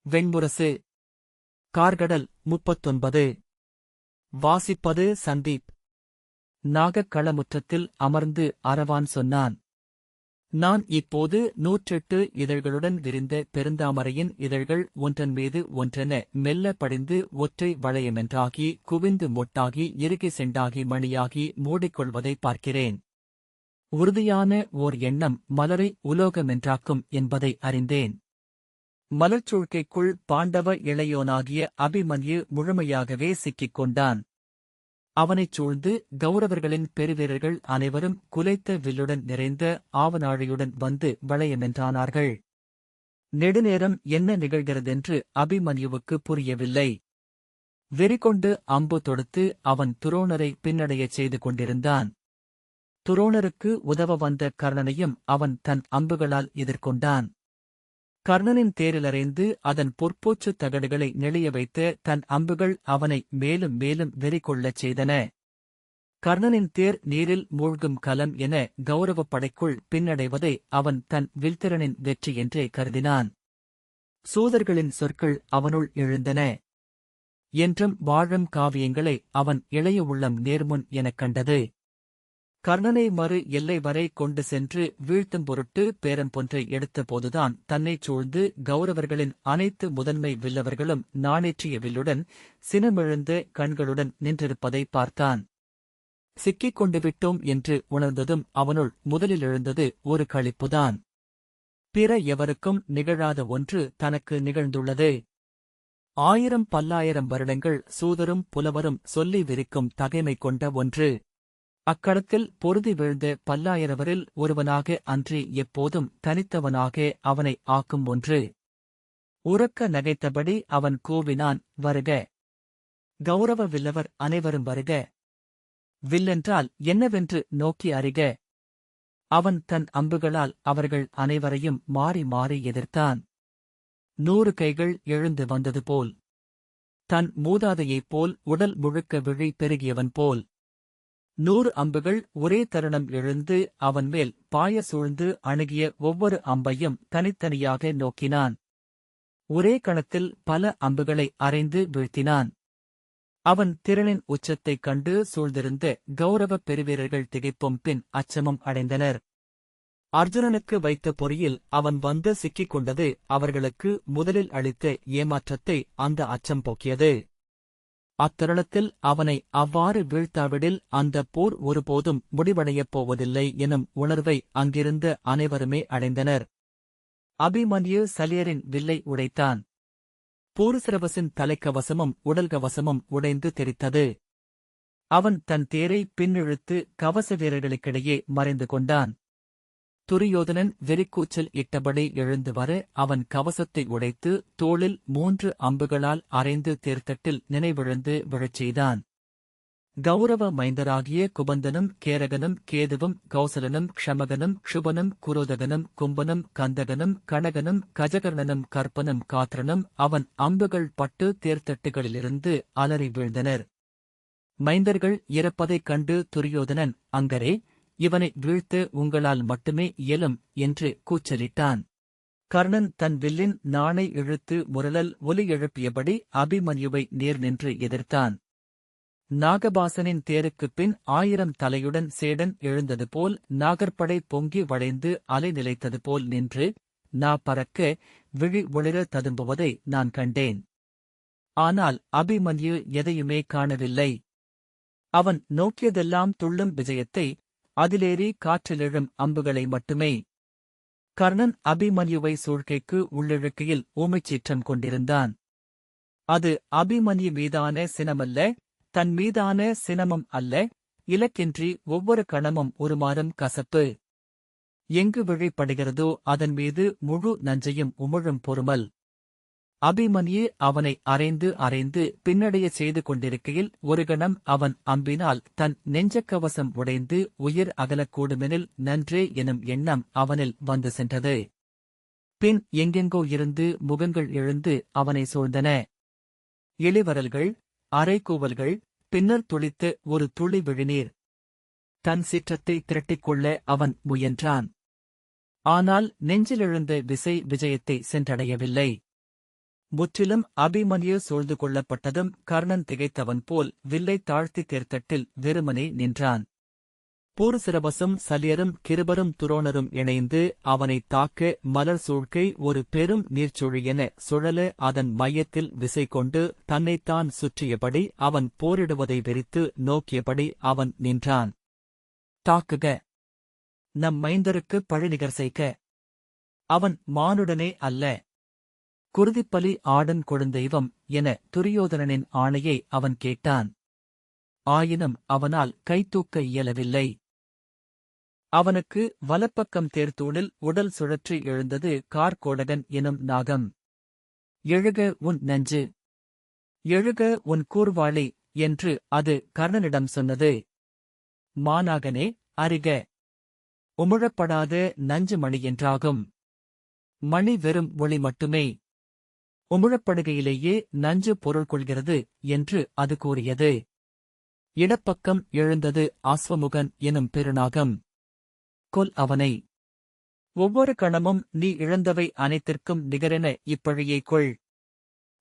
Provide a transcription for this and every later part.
வெண்முரசு. கார்கடல் 39. வாசிப்பது சந்தீப். நாகக் களமுற்றத்தில் அமர்ந்து அரவான் சொன்னான். நான் இப்போது 108 இதழ்களுடன் விரிந்த பெருந்தாமரையின் இதழ்கள் ஒன்றன் மீது ஒன்றென மெல்ல படிந்து ஒற்றை வளையமென்றாகி குவிந்து மொட்டாகி இறுகி செண்டாகி மணியாகி மூடிக்கொள்வதை பார்க்கிறேன். உறுதியான ஓர் எண்ணம் மலரை உலோகமென்றாக்கும் என்பதை அறிந்தேன். மலர்ச்சூழ்க்கைக்குள் பாண்டவ இளையோனாகிய அபிமன்யு முழுமையாகவே சிக்கிக் கொண்டான். அவனைச் சூழ்ந்து கௌரவர்களின் பெருவீரர்கள் அனைவரும் குலைத்த வில்லுடன் நிறைந்த ஆவனாழியுடன் வந்து வளையமென்றானார்கள். நெடுநேரம் என்ன நிகழ்கிறதென்று அபிமன்யுவுக்கு புரியவில்லை. வெறிகொண்டு அம்பு தொடுத்து அவன் துரோணரை பின்னடையச் செய்து கொண்டிருந்தான். துரோணருக்கு உதவ வந்த கர்ணனையும் அவன் தன் அம்புகளால் எதிர்கொண்டான். கர்ணனின் தேரிலறைந்து அதன் பொற்பூச்சு தகடுகளை நெளிய வைத்த தன் அம்புகள் அவனை மேலும் மேலும் வெறிகொள்ளச் செய்தன. கர்ணனின் தேர் நீரில் மூழ்கும் கலம் என கௌரவப் படைக்குள் பின்னடைவதை அவன் தன் வில்திறனின் வெற்றி என்றே கருதினான். சூதர்களின் சொற்கள் அவனுள் எழுந்தன. என்றும் வாழும் காவியங்களை அவன் இளைய உள்ளம் நேர்முன் எனக் கண்டது. கர்ணனை மறு எல்லை வரை கொண்டு சென்று வீழ்த்தும் பொருட்டு பேரம்பொன்றை எடுத்தபோதுதான் தன்னைச் சூழ்ந்து கௌரவர்களின் அனைத்து முதன்மை வில்லவர்களும் நாணேற்றிய வில்லுடன் சினமெழுந்த கண்களுடன் நின்றிருப்பதை பார்த்தான். சிக்கிக் கொண்டு விட்டோம் என்று உணர்ந்ததும் அவனுள் முதலில் எழுந்தது ஒரு களிப்புதான். பிற எவருக்கும் நிகழாத ஒன்று தனக்கு நிகழ்ந்துள்ளது. 1000 பல்லாயிரம் வருடங்கள் சூதரும் புலவரும் சொல்லி விரிக்கும் தகைமை கொண்ட ஒன்று. அக்களத்தில் பொருதி வீழ்ந்த பல்லாயிரவரில் ஒருவனாக அன்றி எப்போதும் தனித்தவனாக அவனை ஆக்கும் ஒன்று. உரக்க நகைத்தபடி அவன் கூவினான், வருக! கௌரவ வில்லவர் அனைவரும் வருக! வில்லென்றால் என்னவென்று நோக்கி அறிக! அவன் தன் அம்புகளால் அவர்கள் அனைவரையும் மாறி மாறி எதிர்த்தான். 100 கைகள் எழுந்து வந்தது போல், தன் மூதாதையைப் போல் உடல் முழுக்க விழி பெருகியவன் போல் 100 அம்புகள் ஒரே தருணம் எழுந்து அவன் மேல் பாய சூழ்ந்து அணுகிய ஒவ்வொரு அம்பையும் தனித்தனியாக நோக்கினான். ஒரே கணத்தில் பல அம்புகளை அறைந்து வீழ்த்தினான். அவன் திறனின் உச்சத்தைக் கண்டு சூழ்ந்திருந்த கௌரவப் பெருவீரர்கள் திகைப்பும் பின் அச்சமும் அடைந்தனர். அர்ஜுனனுக்கு வைத்த பொறியில் அவன் வந்து சிக்கிக் கொண்டது அவர்களுக்கு முதலில் அளித்த ஏமாற்றத்தை அந்த அச்சம் போக்கியது. அத்தருணத்தில் அவனை அவ்வாறு வீழ்த்தாவிடில் அந்த போர் ஒருபோதும் முடிவடையப் போவதில்லை எனும் உணர்வை அங்கிருந்த அனைவருமே அடைந்தனர். அபிமன்யு சலியரின் வில்லை உடைத்தான். பூருசிரவசின் தலைக்கவசமும் உடல்கவசமும் உடைந்து தெரித்தது. அவன் தன் தேரை பின்னிழுத்து கவச வீரர்களுக்கிடையே மறைந்து கொண்டான். துரியோதனன் வெறிக்கூச்சல் இட்டபடி எழுந்து வர அவன் கவசத்தை உடைத்து தோளில் 3 அம்புகளால் அறைந்து தேர்த்தட்டில் நினைவிழந்து விழச் செய்தான். கௌரவ மைந்தராகிய குபந்தனும் கேரகனும் கேதுவும் கௌசலனும் க்ஷமகனும் க்ஷுபனும் குரோதகனும் கும்பனும் கந்தகனும் கணகனும் கஜகர்ணனும் கற்பனும் காத்திரனும் அவன் அம்புகள் பட்டு தேர்த்தட்டுகளிலிருந்து அலறி வீழ்ந்தனர். மைந்தர்கள் இறப்பதைக் கண்டு துரியோதனன், அங்கரே, இவனை வீழ்த்த உங்களால் மட்டுமே இயலும் என்று கூச்சலிட்டான். கர்ணன் தன் வில்லின் நாணை இழுத்து முரலல் ஒலி எழுப்பியபடி அபிமன்யுவை நேர் நின்று எதிர்த்தான். நாகபாசனின் தேருக்குப் பின் 1000 தலையுடன் சேடன் எழுந்தது போல் நாகற்படை பொங்கி வளைந்து அலை நிலைத்தது போல் நின்று நா பறக்க விழி ஒளிர ததும்புவதை நான் கண்டேன். ஆனால் அபிமன்யு எதையுமே காணவில்லை. அவன் நோக்கியதெல்லாம் துள்ளும் விஜயத்தை, அதிலேறி காற்றிலெழும் அம்புகளை மட்டுமே. கர்ணன் அபிமன்யுவை சூழ்க்கைக்கு உள்ளிழுக்கையில் ஊமைச்சீற்றம் கொண்டிருந்தான். அது அபிமன்யு மீதான சினமல்ல, தன் மீதான சினமும் அல்ல, இலக்கின்றி ஒவ்வொரு கணமும் உருமாறும் கசப்பு. எங்கு விழிப்படுகிறதோ அதன் மீது முழு நஞ்சையும் உமிழும் பொறுமல். அபிமன்யு அவனை அறைந்து பின்னடையச் செய்து கொண்டிருக்கையில் ஒரு கணம் அவன் அம்பினால் தன் நெஞ்சக்கவசம் உடைந்து உயிர் அகலக்கூடுமெனில் நன்றே எனும் எண்ணம் அவனில் வந்து சென்றது. பின் எங்கெங்கோ இருந்து முகங்கள் எழுந்து அவனை சூழ்ந்தன. இளிவரல்கள், அரைக்கூவல்கள், பின்னர் துளித்த ஒரு துளி விழிநீர். தன் சிற்றத்தை திரட்டிக்கொள்ள அவன் முயன்றான். ஆனால் நெஞ்சிலெழுந்த விசை விஜயத்தை சென்றடையவில்லை. முற்றிலும் அபிமன்யு சூழ்ந்து கொள்ளப்பட்டதும் கர்ணன் திகைத்தவன் போல் வில்லை தாழ்த்தி தேர்த்தட்டில் வெறுமனே நின்றான். பூருசிரவசும் சலியரும் கிருபரும் துரோணரும் இணைந்து அவனைத் தாக்க மலர் சூழ்க்கை ஒரு பெரும் நீர்ச்சுழியென சுழல அதன் மையத்தில் விசை கொண்டு தன்னைத்தான் சுற்றியபடி அவன் போரிடுவதை வெறித்து நோக்கியபடி அவன் நின்றான். தாக்குக! நம் மைந்தருக்கு பழிநிகர் செய்க! அவன் மானுடனே அல்ல. குருதிப்பலி ஆடன் கொழுந்தெய்வம் என துரியோதனனின் ஆணையை அவன் கேட்டான். ஆயினும் அவனால் கைதூக்க இயலவில்லை. அவனுக்கு வலப்பக்கம் தேர்தூணில் உடல் சுழற்றி எழுந்தது கார்கோடகன் எனும் நாகம். எழுக உன் நஞ்சு! எழுக உன் கூர்வாளி! என்று அது கர்ணனிடம் சொன்னது. மாநாகனே, அறிக! உமிழப்படாத நஞ்சு மணி என்றாகும். மணி வெறும் ஒளி மட்டுமே. உமிழப்படுகையிலேயே நஞ்சு பொருள் கொள்கிறது என்று அது கூறியது. இடப்பக்கம் எழுந்தது அஸ்வமுகன் எனும் பெருநாகம். கொல் அவனை! ஒவ்வொரு கணமும் நீ இழந்தவை அனைத்திற்கும் நிகரென இப்பழியை கொள்.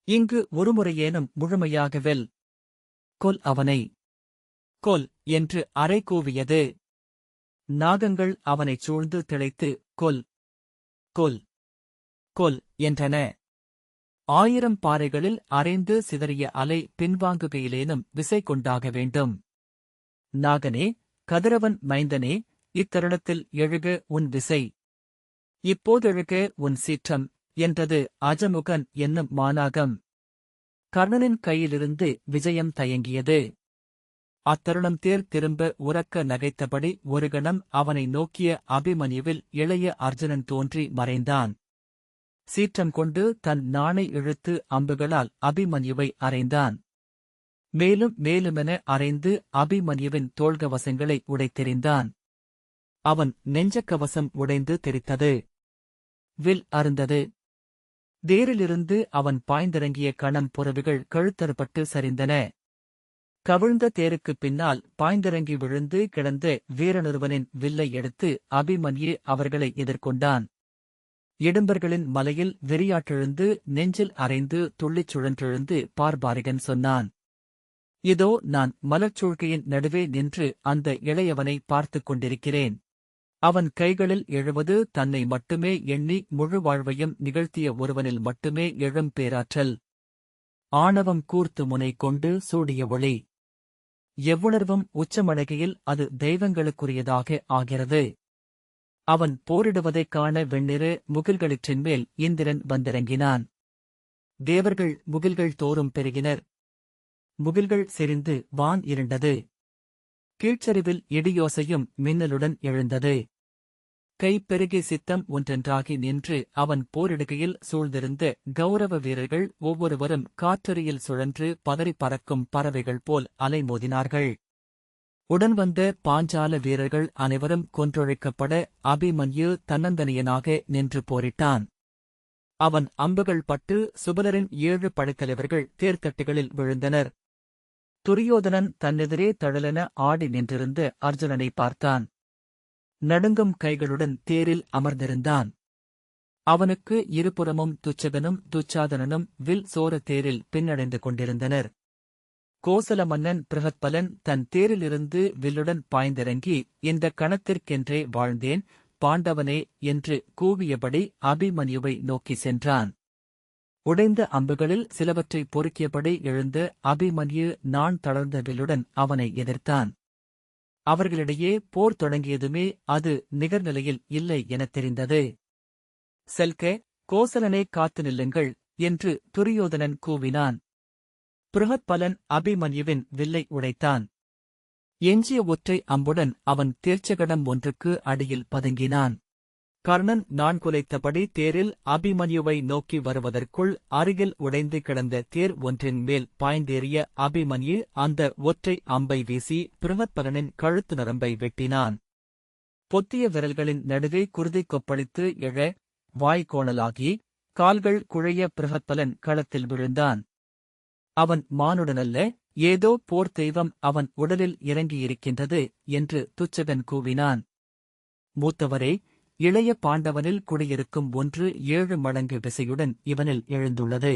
இங்கு ஒருமுறையேனும் முழுமையாக வெல். கொல் அவனை! கொல் என்று அறை கூவியது. நாகங்கள் அவனைச் சூழ்ந்து திளைத்து கொல்! கொல்! கொல் என்றன. 1000 பாறைகளில் அரைந்து சிதறிய அலை பின்வாங்குகையிலேனும் விசை கொண்டாக வேண்டும். நாகனே, கதிரவன் மைந்தனே, இத்தருணத்தில் எழுக உன் விசை! இப்போதெழுக உன் சீற்றம்! என்றது அஜமுகன் என்னும் மாநாகம். கர்ணனின் கையிலிருந்து விஜயம் தயங்கியது. அத்தருணம் தேர் திரும்ப உரக்க நகைத்தபடி ஒரு கணம் அவனை நோக்கிய அபிமன்யுவில் இளைய அர்ஜுனன் தோன்றி மறைந்தான். சீற்றம் கொண்டு தன் நாணை இழுத்து அம்புகளால் அபிமன்யுவை அறைந்தான். மேலும் மேலுமென அறைந்து அபிமன்யுவின் தோள்கவசங்களை உடைத்தெறிந்தான். அவன் நெஞ்சக்கவசம் உடைந்து தெரித்தது. வில் அருந்தது. தேரிலிருந்து அவன் பாய்ந்திறங்கிய கணம் புறவிகள் கழுத்தறுபட்டு சரிந்தன. கவிழ்ந்த தேருக்குப் பின்னால் பாய்ந்திறங்கி விழுந்து கிடந்த வீரனொருவனின் வில்லை எடுத்து அபிமன்யு அவர்களை எதிர்கொண்டான். இடும்பர்களின் மலையில் வெறியாற்றெழுந்து நெஞ்சில் அரைந்து துள்ளிச் சுழன்றெழுந்து பார்பாரிகன் சொன்னான். இதோ நான் மலர்ச்சூழ்கையின் நடுவே நின்று அந்த இளையவனை பார்த்துக் கொண்டிருக்கிறேன். அவன் கைகளில் எழுவது தன்னை மட்டுமே எண்ணி முழு வாழ்வையும் நிகழ்த்திய ஒருவனில் மட்டுமே எழும் பேராற்றல். ஆணவம் கூர்த்து முனை கொண்டு சூடிய ஒளி. எவ்வுணர்வும் உச்சமடைகையில் அது தெய்வங்களுக்குரியதாக ஆகிறது. அவன் போரிடுவதைக் காண வெண்ணிற முகில்களிற்றின்மேல் இந்திரன் வந்திறங்கினான். தேவர்கள் முகில்கள் தோறும் பெருகினர். முகில்கள் செறிந்து வான் இருண்டது. கீழ்ச்சரிவில் இடியோசையும் மின்னலுடன் எழுந்தது. கைப்பெருகி சித்தம் ஒன்றென்றாகி நின்று அவன் போரிடுகையில் சூழ்ந்திருந்த கௌரவ வீரர்கள் ஒவ்வொருவரும் காற்றறியில் சுழன்று பதறிப் பறக்கும் பறவைகள் போல் அலைமோதினார்கள். உடன் வந்த பாஞ்சால வீரர்கள் அனைவரும் கொன்றொழிக்கப்பட அபிமன்யு தன்னந்தனியனாக நின்று போரிட்டான். அவன் அம்புகள் பட்டு சுபலரின் 7 படைத்தலைவர்கள் தேர்தட்டுகளில் விழுந்தனர். துரியோதனன் தன்னெதிரே தழலென ஆடி நின்றிருந்த அர்ஜுனனை பார்த்தான். நடுங்கும் கைகளுடன் தேரில் அமர்ந்திருந்தான். அவனுக்கு இருபுறமும் துச்சகனும் துச்சாதனனும் வில் சோர தேரில் பின்னடைந்து கொண்டிருந்தனர். கோசல மன்னன் பிரகத்பலன் தன் தேரிலிருந்து வில்லுடன் பாய்ந்திறங்கி இந்த கணத்திற்கென்றே வாழ்ந்தேன் பாண்டவனே என்று கூவியபடி அபிமன்யுவை நோக்கி சென்றான். உடைந்த அம்புகளில் சிலவற்றை பொறுக்கியபடி எழுந்த அபிமன்யு நான் தளர்ந்த வில்லுடன் அவனை எதிர்த்தான். அவர்களிடையே போர் தொடங்கியதுமே அது நிகர்நிலையில் இல்லை எனத் தெரிந்தது. செல்க, கோசலனை காத்து நில்லுங்கள் என்று துரியோதனன் கூவினான். பிருகத்பலன் அபிமன்யுவின் வில்லை உடைத்தான். எஞ்சிய ஒற்றை அம்புடன் அவன் தேர்ச்சகடம் ஒன்றுக்கு அடியில் பதுங்கினான். கர்ணன் நான் குலைத்தபடி தேரில் அபிமன்யுவை நோக்கி வருவதற்குள் அருகில் உடைந்து கிடந்த தேர் ஒன்றின் மேல் பாய்ந்தேறிய அபிமன்யு அந்த ஒற்றை அம்பை வீசி பிருகத்பலனின் கழுத்து நரம்பை வெட்டினான். பொத்திய விரல்களின் நடுவே குருதி கொப்பளித்து எழ வாய்க்கோணலாகி கால்கள் குழைய பிருகத்பலன் களத்தில் விழுந்தான். அவன் மானுடனல்ல, ஏதோ போர் தெய்வம் அவன் உடலில் இறங்கியிருக்கின்றது என்று துச்சகன் கூவினான். மூத்தவரே, இளைய பாண்டவனில் குடியிருக்கும் 1/7 மடங்கு விசையுடன் இவனில் எழுந்துள்ளது.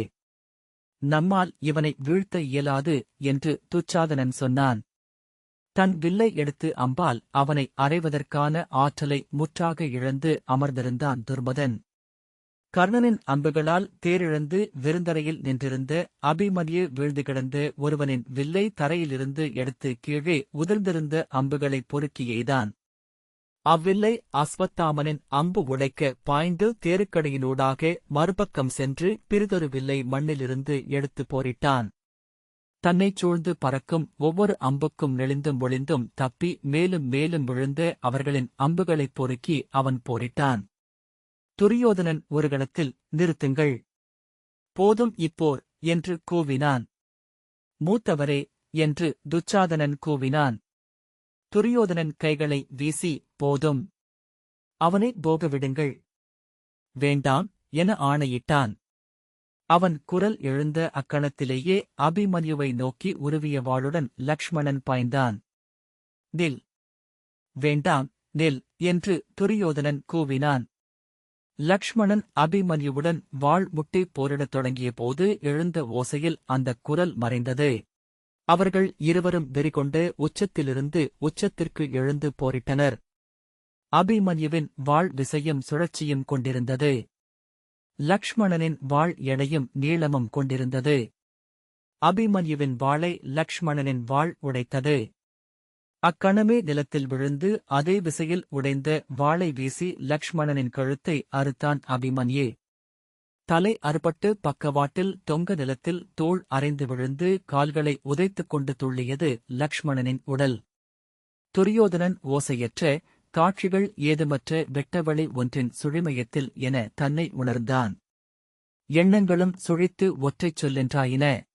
நம்மால் இவனை வீழ்த்த இயலாது என்று துச்சாதனன் சொன்னான். தன் வில்லை எடுத்து அம்பால் அவனை அறைவதற்கான ஆற்றலை முற்றாக இழந்து அமர்ந்திருந்தான் துர்மதன். கர்ணனின் அம்புகளால் தேரிழந்து விருந்தரையில் நின்றிருந்த அபிமன்யு வீழ்ந்து கிடந்த ஒருவனின் வில்லை தரையிலிருந்து எடுத்து கீழே உதிர்ந்திருந்த அம்புகளை பொறுக்கி எய்தான். அவ்வில்லை அஸ்வத்தாமனின் அம்பு உடைக்க பாய்ந்து தேருக்கடையினூடாக மறுபக்கம் சென்று பிறிதொரு வில்லை மண்ணிலிருந்து எடுத்து போரிட்டான். தன்னைச் சூழ்ந்து பறக்கும் ஒவ்வொரு அம்புக்கும் நெளிந்தும் ஒளிந்தும் தப்பி மேலும் மேலும் விழுந்த அவர்களின் அம்புகளைப் பொறுக்கி அவன் போரிட்டான். துரியோதனன் ஒரு கணத்தில் நிறுத்துங்கள், போதும் இப்போர் என்று கூவினான். மூத்தவரே என்று துச்சாதனன் கூவினான். துரியோதனன் கைகளை வீசி போதும், அவனை போகவிடுங்கள், வேண்டாம் என ஆணையிட்டான். அவன் குரல் எழுந்த அக்கணத்திலேயே அபிமன்யுவை நோக்கி உருவிய வாளுடன் லக்ஷ்மணன் பாய்ந்தான். நில், வேண்டாம் நில் என்று துரியோதனன் கூவினான். லக்ஷ்மணன் அபிமன்யுவுடன் வாள் முட்டி போரிடத் தொடங்கிய போது எழுந்த ஓசையில் அந்தக் குரல் மறைந்தது. அவர்கள் இருவரும் வெறிகொண்டு உச்சத்திலிருந்து உச்சத்திற்கு எழுந்து போரிட்டனர். அபிமன்யுவின் வாள் விசையும் சுழற்சியும் கொண்டிருந்தது. லக்ஷ்மணனின் வாள் எடையும் நீளமும் கொண்டிருந்தது. அபிமன்யுவின் வாளை லக்ஷ்மணனின் வாள் உடைத்தது. அக்கணமே நிலத்தில் விழுந்து அதே விசையில் உடைந்த வாளை வீசி லக்ஷ்மணனின் கழுத்தை அறுத்தான் அபிமன்யு. தலை அறுபட்டு பக்கவாட்டில் தொங்க நிலத்தில் தோள் அரைந்து விழுந்து கால்களை உதைத்துக் கொண்டு துள்ளியது லக்ஷ்மணனின் உடல். துரியோதனன் ஓசையற்ற, காட்சிகள் ஏதுமற்ற வெட்டவெளி ஒன்றின் சுழிமயத்தில் என தன்னை உணர்ந்தான். எண்ணங்களும் சுழித்து ஒற்றைச் சொல்லென்றாயின.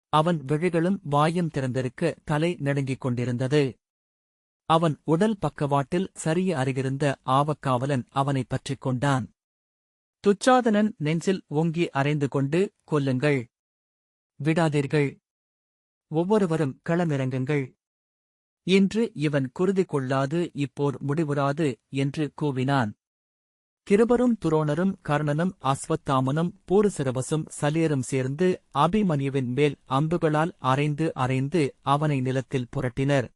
அவன் விழிகளும் வாயும் திறந்திருக்க தலை நடுங்கிக் கொண்டிருந்தது. அவன் உடல் பக்கவாட்டில் சரிய அருகிருந்த ஆவக்காவலன் அவனைப் பற்றிக் கொண்டான். துச்சாதனன் நெஞ்சில் ஓங்கி அறைந்து கொண்டு, கொல்லுங்கள், விடாதீர்கள், ஒவ்வொருவரும் களமிறங்குங்கள், இன்று இவன் குருதி கொள்ளாது இப்போர் முடிவுறாது என்று கூவினான். கிருபரும் துரோணரும் கர்ணனும் அஸ்வத்தாமனும் பூருசிரவசும் சலியரும் சேர்ந்து அபிமன்யுவின் மேல் அம்புகளால் அரைந்து அரைந்து அவனை நிலத்தில் புரட்டினர்.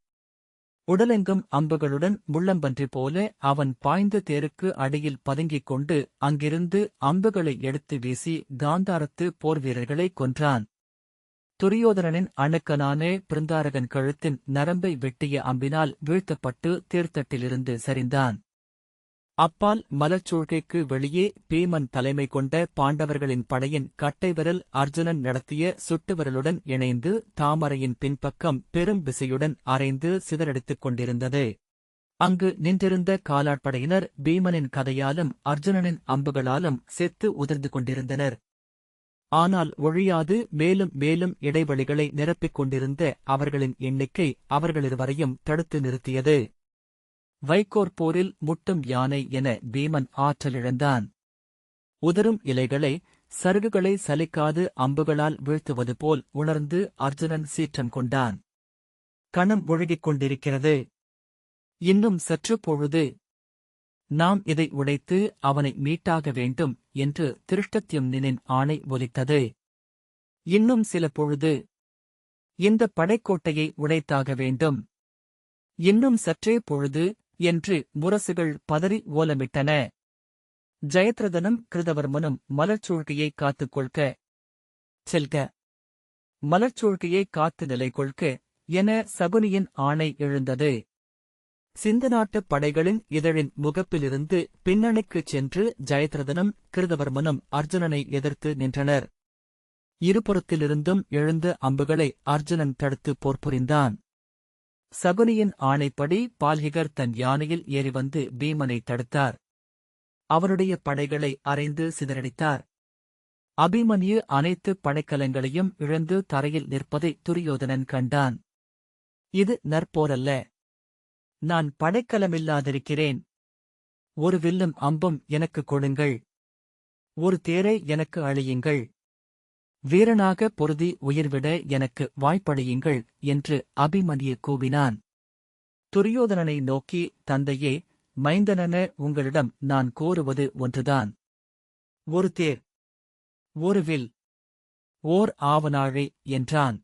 உடலெங்கும் அம்புகளுடன் முள்ளம்பன்றி போல அவன் பாய்ந்த தேருக்கு அடியில் பதுங்கிக் கொண்டு அங்கிருந்து அம்புகளை எடுத்து வீசி காந்தாரத்து போர்வீரர்களை கொன்றான். துரியோதனனின் அணுக்கனான பிருந்தாரகன் கழுத்தின் நரம்பை வெட்டிய அம்பினால் வீழ்த்தப்பட்டு தேர்த்தட்டிலிருந்து சரிந்தான். அப்பால் மலச்சூழ்கைக்கு வெளியே பீமன் தலைமை கொண்ட பாண்டவர்களின் படையின் கட்டைவிரல் அர்ஜுனன் நடத்திய சுட்டுவிரலுடன் இணைந்து தாமரையின் பின்பக்கம் பெரும் விசையுடன் அரைந்து சிதறடித்துக் கொண்டிருந்தது. அங்கு நின்றிருந்த காலாட்படையினர் பீமனின் கதையாலும் அர்ஜுனனின் அம்புகளாலும் செத்து உதிர்ந்து கொண்டிருந்தனர். ஆனால் ஒழியாது மேலும் மேலும் இடைவெளிகளை நிரப்பிக் கொண்டிருந்த அவர்களின் எண்ணிக்கை அவர்களிருவரையும் தடுத்து நிறுத்தியது. வைக்கோற் போரில் முட்டும் யானை என பீமன் ஆற்றலிழந்தான். உதரும் இலைகளை, சருகுகளை சலிக்காது அம்புகளால் வீழ்த்துவது போல் உணர்ந்து அர்ஜுனன் சீற்றம் கொண்டான். கணம் ஒழுகிக் கொண்டிருக்கிறது, இன்னும் சற்று பொழுது, நாம் இதை உடைத்து அவனை மீட்டாக வேண்டும் என்று திருஷ்டத்யும்னின் ஆணை ஒலித்தது. இன்னும் சில பொழுது, இந்த படைக்கோட்டையை உடைத்தாக வேண்டும், இன்னும் சற்றே பொழுது என்று முரசுகள் பதறி ஓலமிட்டன. ஜெயத்ரதனும் கிருதவர்மனும் மலர்ச்சூழ்கையை காத்துக் கொள்க, செல்க, மலர்ச்சூழ்கையை காத்து நிலை கொள்க என சகுனியின் ஆணை எழுந்தது. சிந்தநாட்டுப் படைகளின் இதழின் முகப்பிலிருந்து பின்னணிக்குச் சென்று ஜெயத்ரதனும் கிருதவர்மனும் அர்ஜுனனை எதிர்த்து நின்றனர். இருபுறத்திலிருந்தும் எழுந்த அம்புகளை அர்ஜுனன் தடுத்து போர் புரிந்தான். சகுனியின் ஆணைப்படி பால்ஹிகர் தன் யானையில் ஏறி வந்து பீமனை தடுத்தார். அவருடைய படைகளை அரைந்து சிதறடித்தார். அபிமன்யு அனைத்து படைக்கலங்களையும் இழந்து தரையில் நிற்பதை துரியோதனன் கண்டான். இது நற்போரல்ல, நான் படைக்கலமில்லாதிருக்கிறேன், ஒரு வில்லும் அம்பும் எனக்குக் கொடுங்கள், ஒரு தேரை எனக்கு அழியுங்கள், வீரனாக பொருதி உயிர்விட எனக்கு வாய்ப்பளியுங்கள் என்று அபிமன்யு கூவினான். துரியோதனனை நோக்கி, தந்தையே, மைந்தனென உங்களிடம் நான் கோருவது ஒன்றுதான், ஒரு தேர், ஒரு வில், ஓர் ஆவனாழி என்றான்.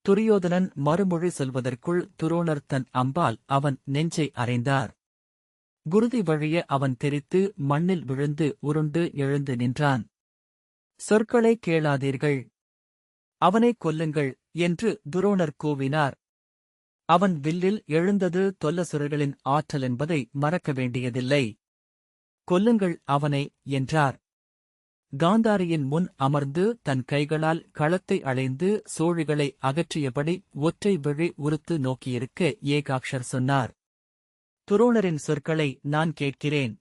துரியோதனன் மறுமொழி சொல்வதற்குள் துரோணர் தன் அம்பால் அவன் நெஞ்சை அறைந்தார். குருதி வழிய அவன் தெரித்து மண்ணில் விழுந்து உருண்டு எழுந்து நின்றான். சொற்களை கேளாதீர்கள், அவனைக் கொல்லுங்கள் என்று துரோணர் கூவினார். அவன் வில்லில் எழுந்தது தொல்லசுரர்களின் ஆற்றல் என்பதை மறக்க வேண்டியதில்லை. கொல்லுங்கள் அவனை என்றார். காந்தாரியின் முன் அமர்ந்து தன் கைகளால் களத்தை அளைந்து சோழிகளை அகற்றியபடி ஒற்றை விழி உறுத்து நோக்கியிருக்க ஏகாக்ஷர் சொன்னார். துரோணரின் சொற்களை நான் கேட்கிறேன்.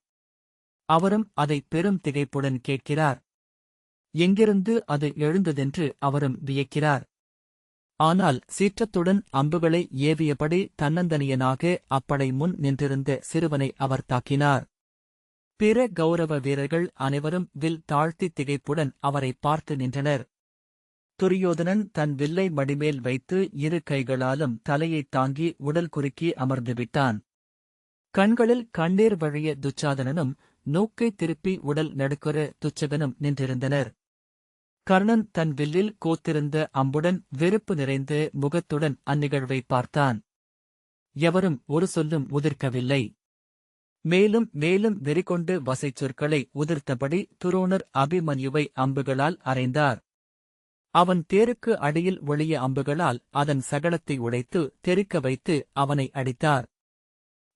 அவரும் அதை பெரும் திகைப்புடன் கேட்கிறார். எங்கிருந்து அது எழுந்ததென்று அவரும் வியக்கிறார். ஆனால் சீற்றத்துடன் அம்புகளை ஏவியபடி தன்னந்தனியனாக அப்படை முன் நின்றிருந்த சிறுவனை அவர் தாக்கினார். பிற கௌரவ வீரர்கள் அனைவரும் வில் தாழ்த்தி திகைப்புடன் அவரை பார்த்து நின்றனர். துரியோதனன் தன் வில்லை மடிமேல் வைத்து இரு கைகளாலும் தலையைத் தாங்கி உடல் குறுக்கி அமர்ந்துவிட்டான். கண்களில் கண்ணீர் வழிய துச்சாதனனும் நோக்கை திருப்பி உடல் நடுக்குற துச்சகனும் நின்றிருந்தனர். கர்ணன் தன் வில்லில் கோத்திருந்த அம்புடன் வெறுப்பு நிறைந்த முகத்துடன் அந்நிகழ்வை பார்த்தான். எவரும் ஒரு சொல்லும் உதிர்க்கவில்லை. மேலும் மேலும் வெறிகொண்டு வசைச் சொற்களை உதிர்த்தபடி துரோணர் அபிமன்யுவை அம்புகளால் அறைந்தார். அவன் தேருக்கு அடியில் ஒளிய அம்புகளால் அதன் சகலத்தை உடைத்து தெறிக்க வைத்து அவனை அடித்தார்.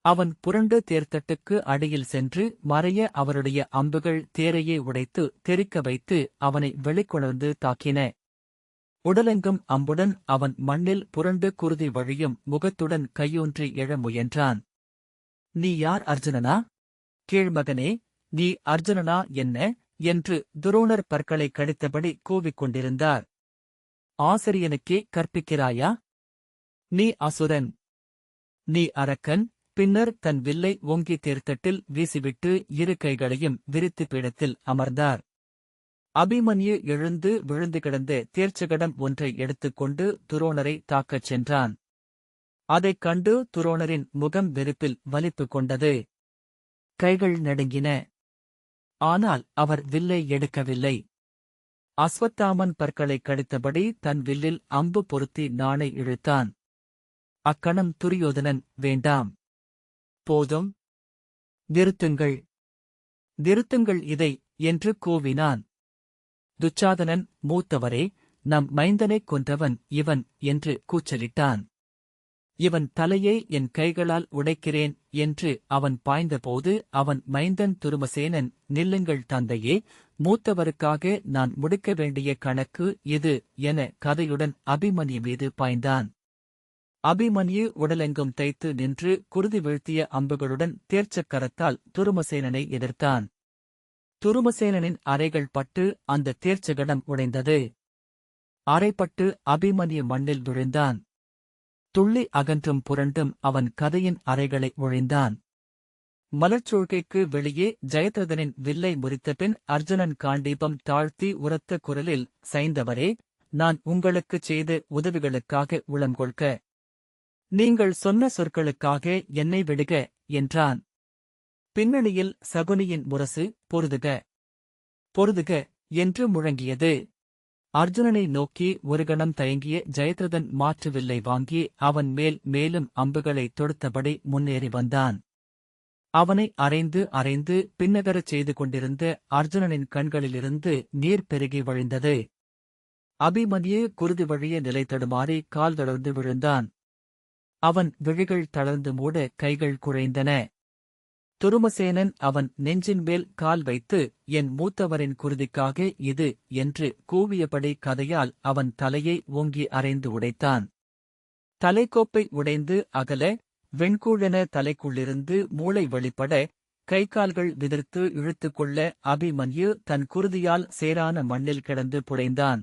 அவன் புரண்டு தேர்த்தட்டுக்கு அடியில் சென்று மறைய அவருடைய அம்புகள் தேரையே உடைத்து தெறிக்க வைத்து அவனை வெளிக்கொணர்ந்து தாக்கின. உடலெங்கும் அம்புடன் அவன் மண்ணில் புரண்டு குருதி வழியும் முகத்துடன் கையூன்றி எழ முயன்றான். நீ யார் அர்ஜுனனா? கீழ்மகனே, நீ அர்ஜுனனா என்ன? என்று துரோணர் பற்களை கடித்தபடி கூவிக்கொண்டிருந்தார். ஆசிரியனுக்கே கற்பிக்கிறாயா? நீ அசுரன், நீ அரக்கன். பின்னர் தன் வில்லை ஓங்கி தேர்த்தட்டில் வீசிவிட்டு இரு கைகளையும் விரித்து பீடத்தில் அமர்ந்தார். அபிமன்யு எழுந்து விழுந்து கிடந்த தேர்ச்சகடம் ஒன்றை எடுத்துக்கொண்டு துரோணரை தாக்கச் சென்றான். அதைக் கண்டு துரோணரின் முகம் வெறுப்பில் வலிப்பு கொண்டது. கைகள் நடுங்கின. ஆனால் அவர் வில்லை எடுக்கவில்லை. அஸ்வத்தாமன் பற்களைக் கடித்தபடி தன் வில்லில் அம்பு பொருத்தி நாணை இழுத்தான். அக்கணம் துரியோதனன், வேண்டாம், போதும், நிறுத்துங்கள், நிறுத்துங்கள் இதை என்று கூவினான். துச்சாதனன், மூத்தவரே, நம் மைந்தனைக் கொன்றவன் இவன் என்று கூச்சலிட்டான். இவன் தலையை என் கைகளால் உடைக்கிறேன் என்று அவன் பாய்ந்தபோது அவன் மைந்தன் துருமசேனன், நில்லுங்கள் தந்தையே, மூத்தவருக்காக நான் முடிக்க வேண்டிய கணக்கு இது என கதையுடன் அபிமன்யு மீது பாய்ந்தான். அபிமன்யு உடலெங்கும் தைத்து நின்று குருதி வீழ்த்திய அம்புகளுடன் தேர்ச்சக்கரத்தால் துருமசேனனை எதிர்த்தான். துருமசேனனின் அறைகள் பட்டு அந்த தேர்ச்சகடம் உடைந்தது. அறைப்பட்டு அபிமன்யு மண்ணில் விழுந்தான். துள்ளி அகன்றும் புரண்டும் அவன் கதையின் அறைகளை ஒழிந்தான். மலர்ச்சூழ்கைக்கு வெளியே ஜெயத்ரதனின் வில்லை முறித்தபின் அர்ஜுனன் காண்டீபம் தாழ்த்தி உரத்த குரலில், சைந்தவரே, நான் உங்களுக்குச் செய்த உதவிகளுக்காக உளங்கொள்க. நீங்கள் சொன்ன சொற்களுக்காக என்னை விடுக என்றான். பின்னணியில் சகுனியின் முரசு, பொருதுக, பொருதுக என்று முழங்கியது. அர்ஜுனனை நோக்கி ஒரு கணம் தயங்கிய ஜெயத்ரதன் மாற்று வில்லை வாங்கி அவன் மேல் மேலும் அம்புகளை தொடுத்தபடி முன்னேறி வந்தான். அவனை அறைந்து அறைந்து பின்னகரச் செய்து கொண்டிருந்த அர்ஜுனனின் கண்களிலிருந்து நீர் பெருகி வழிந்தது. அபிமன்யு குருதி வழிய நிலை தடுமாறி கால் தளர்ந்து விழுந்தான். அவன் விழிகள் தளர்ந்து மூட கைகள் குழைந்தன. துருமசேனன் அவன் நெஞ்சின் மேல் கால் வைத்து, என் மூத்தவரின் குருதிக்காக இது என்று கூவியபடி கதையால் அவன் தலையை ஓங்கி அறைந்து உடைத்தான். தலைக்கோப்பை உடைந்து அகல, வெண்கூழென தலைக்குள்ளிருந்து மூளை வெளிப்பட, கைகால்கள் விதிர்த்து இழுத்துக்கொள்ள அபிமன்யு தன் குருதியால் சேரான மண்ணில் கிடந்து புடைந்தான்.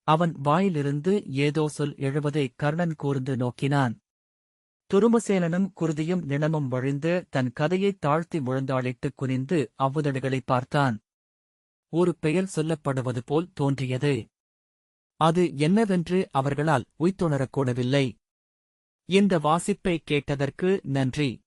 அவன் வாயிலிருந்து ஏதோ சொல் எழுவதை கர்ணன் கூர்ந்து நோக்கினான். துருமசேனனும் குருதியும் நிணமும் வழிந்து தன் கதையைத் தாழ்த்தி முழந்தாளிட்டுக் குனிந்து அவ்வுதடுகளைப் பார்த்தான். ஒரு பெயர் சொல்லப்படுவது போல் தோன்றியது. அது என்னவென்று அவர்களால் உய்த்துணரக்கூடவில்லை. இந்த வாசிப்பை கேட்டதற்கு நன்றி.